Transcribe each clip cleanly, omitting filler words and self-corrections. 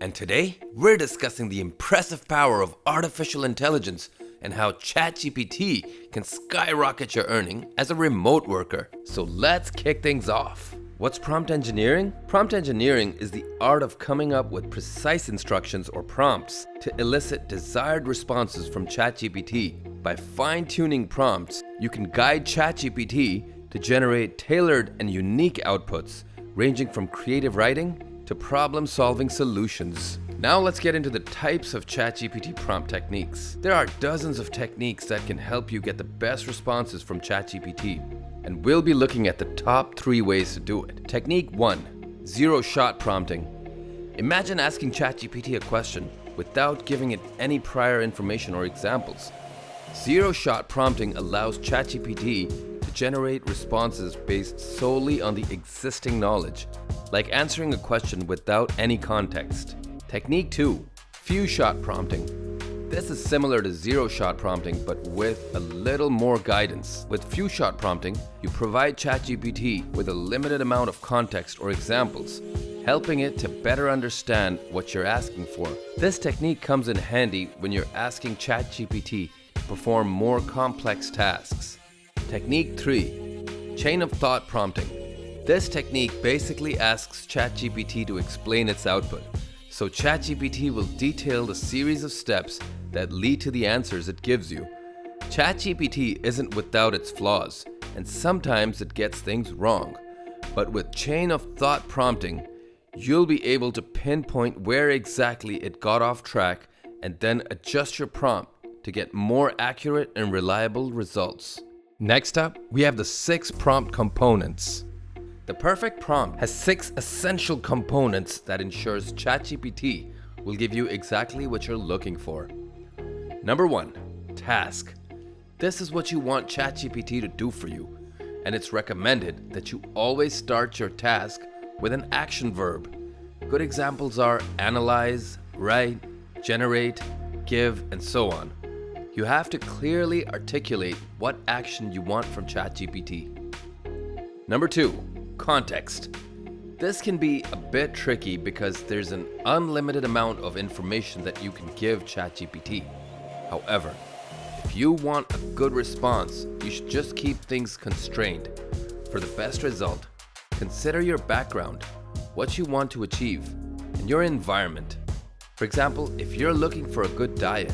and today we're discussing the impressive power of artificial intelligence and how ChatGPT can skyrocket your earning as a remote worker. So let's kick things off. What's prompt engineering? Prompt engineering is the art of coming up with precise instructions or prompts to elicit desired responses from ChatGPT. By fine-tuning prompts, you can guide ChatGPT to generate tailored and unique outputs, ranging from creative writing to problem-solving solutions. Now let's get into the types of ChatGPT prompt techniques. There are dozens of techniques that can help you get the best responses from ChatGPT, and we'll be looking at the top 3 ways to do it. Technique 1. Zero-shot prompting. Imagine asking ChatGPT a question without giving it any prior information or examples. Zero-shot prompting allows ChatGPT to generate responses based solely on the existing knowledge, like answering a question without any context. Technique 2. Few-shot prompting. This is similar to zero-shot prompting, but with a little more guidance. With few-shot prompting, you provide ChatGPT with a limited amount of context or examples, helping it to better understand what you're asking for. This technique comes in handy when you're asking ChatGPT to perform more complex tasks. Technique 3. Chain of thought prompting. This technique basically asks ChatGPT to explain its output, so ChatGPT will detail the series of steps that lead to the answers it gives you. ChatGPT isn't without its flaws, and sometimes it gets things wrong. But with chain of thought prompting, you'll be able to pinpoint where exactly it got off track and then adjust your prompt to get more accurate and reliable results. Next up, we have the 6 prompt components. The perfect prompt has 6 essential components that ensures ChatGPT will give you exactly what you're looking for. Number 1, task. This is what you want ChatGPT to do for you, and it's recommended that you always start your task with an action verb. Good examples are analyze, write, generate, give, and so on. You have to clearly articulate what action you want from ChatGPT. Number 2, context. This can be a bit tricky because there's an unlimited amount of information that you can give ChatGPT. However, if you want a good response, you should just keep things constrained. For the best result, consider your background, what you want to achieve, and your environment. For example, if you're looking for a good diet,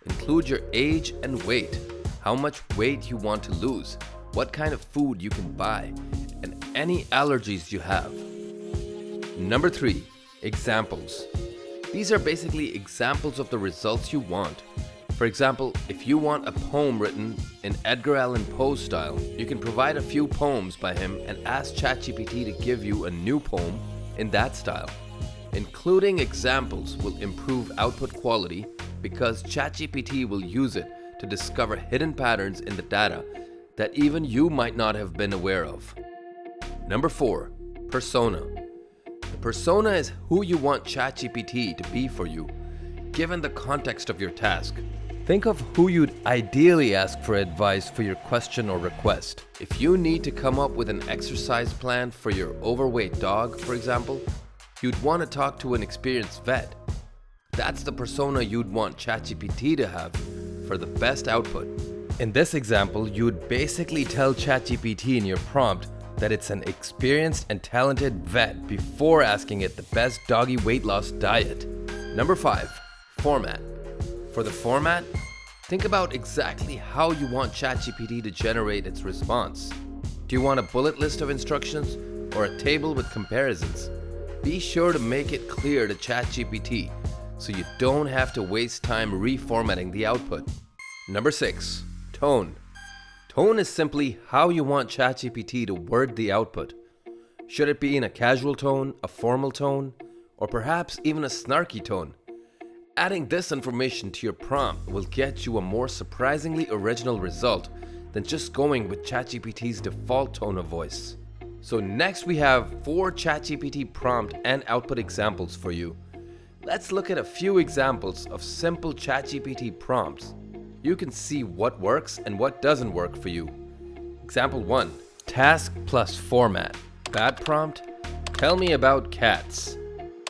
include your age and weight, how much weight you want to lose, what kind of food you can buy, and any allergies you have. Number 3, examples. These are basically examples of the results you want. For example, if you want a poem written in Edgar Allan Poe style, you can provide a few poems by him and ask ChatGPT to give you a new poem in that style. Including examples will improve output quality because ChatGPT will use it to discover hidden patterns in the data that even you might not have been aware of. Number 4, persona. The persona is who you want ChatGPT to be for you, given the context of your task. Think of who you'd ideally ask for advice for your question or request. If you need to come up with an exercise plan for your overweight dog, for example, you'd want to talk to an experienced vet. That's the persona you'd want ChatGPT to have for the best output. In this example, you would basically tell ChatGPT in your prompt that it's an experienced and talented vet before asking it the best doggy weight loss diet. Number 5, format. For the format, think about exactly how you want ChatGPT to generate its response. Do you want a bullet list of instructions or a table with comparisons? Be sure to make it clear to ChatGPT so you don't have to waste time reformatting the output. Number 6, tone. Tone is simply how you want ChatGPT to word the output. Should it be in a casual tone, a formal tone, or perhaps even a snarky tone? Adding this information to your prompt will get you a more surprisingly original result than just going with ChatGPT's default tone of voice. So next we have 4 ChatGPT prompt and output examples for you. Let's look at a few examples of simple ChatGPT prompts. You can see what works and what doesn't work for you. Example 1. Task plus format. Bad prompt: tell me about cats.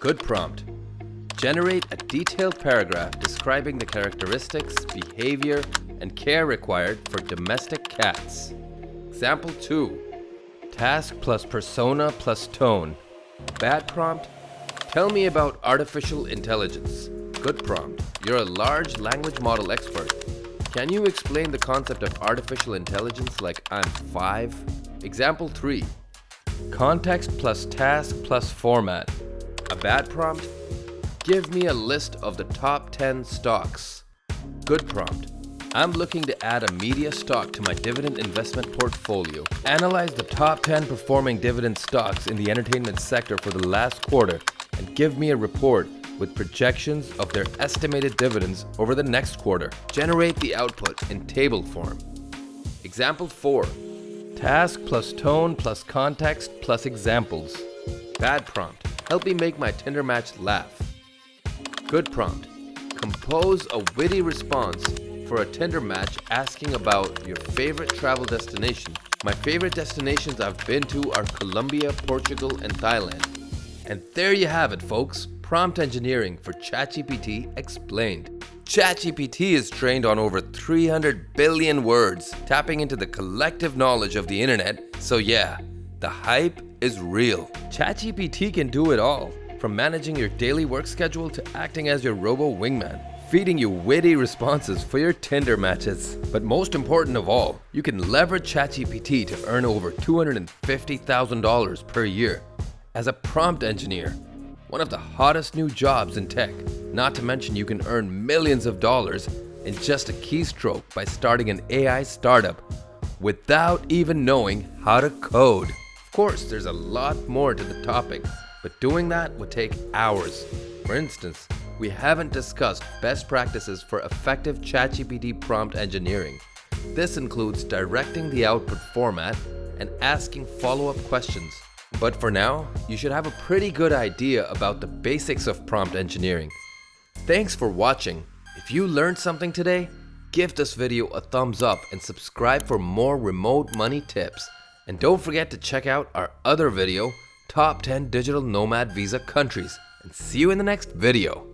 Good prompt: Generate a detailed paragraph describing the characteristics, behavior, and care required for domestic cats. Example 2. Task plus persona plus tone. Bad prompt: tell me about artificial intelligence. Good prompt: you're a large language model expert. Can you explain the concept of artificial intelligence like I'm 5? Example 3. Context plus task plus format. A bad prompt: give me a list of the top 10 stocks. Good prompt: I'm looking to add a media stock to my dividend investment portfolio. Analyze the top 10 performing dividend stocks in the entertainment sector for the last quarter and give me a report with projections of their estimated dividends over the next quarter. Generate the output in table form. Example 4. Task plus tone plus context plus examples. Bad prompt: help me make my Tinder match laugh. Good prompt: compose a witty response for a Tinder match asking about your favorite travel destination. My favorite destinations I've been to are Colombia, Portugal, and Thailand. And there you have it, folks. Prompt engineering for ChatGPT explained. ChatGPT is trained on over 300 billion words, tapping into the collective knowledge of the internet. So yeah, the hype is real. ChatGPT can do it all, from managing your daily work schedule to acting as your robo wingman, feeding you witty responses for your Tinder matches. But most important of all, you can leverage ChatGPT to earn over $250,000 per year as a prompt engineer, one of the hottest new jobs in tech. Not to mention you can earn millions of dollars in just a keystroke by starting an AI startup without even knowing how to code. Of course, there's a lot more to the topic, but doing that would take hours. For instance, we haven't discussed best practices for effective ChatGPT prompt engineering. This includes directing the output format and asking follow-up questions. But for now, you should have a pretty good idea about the basics of prompt engineering. Thanks for watching. If you learned something today, give this video a thumbs up and subscribe for more remote money tips. And don't forget to check out our other video, Top 10 Digital Nomad Visa Countries. And see you in the next video.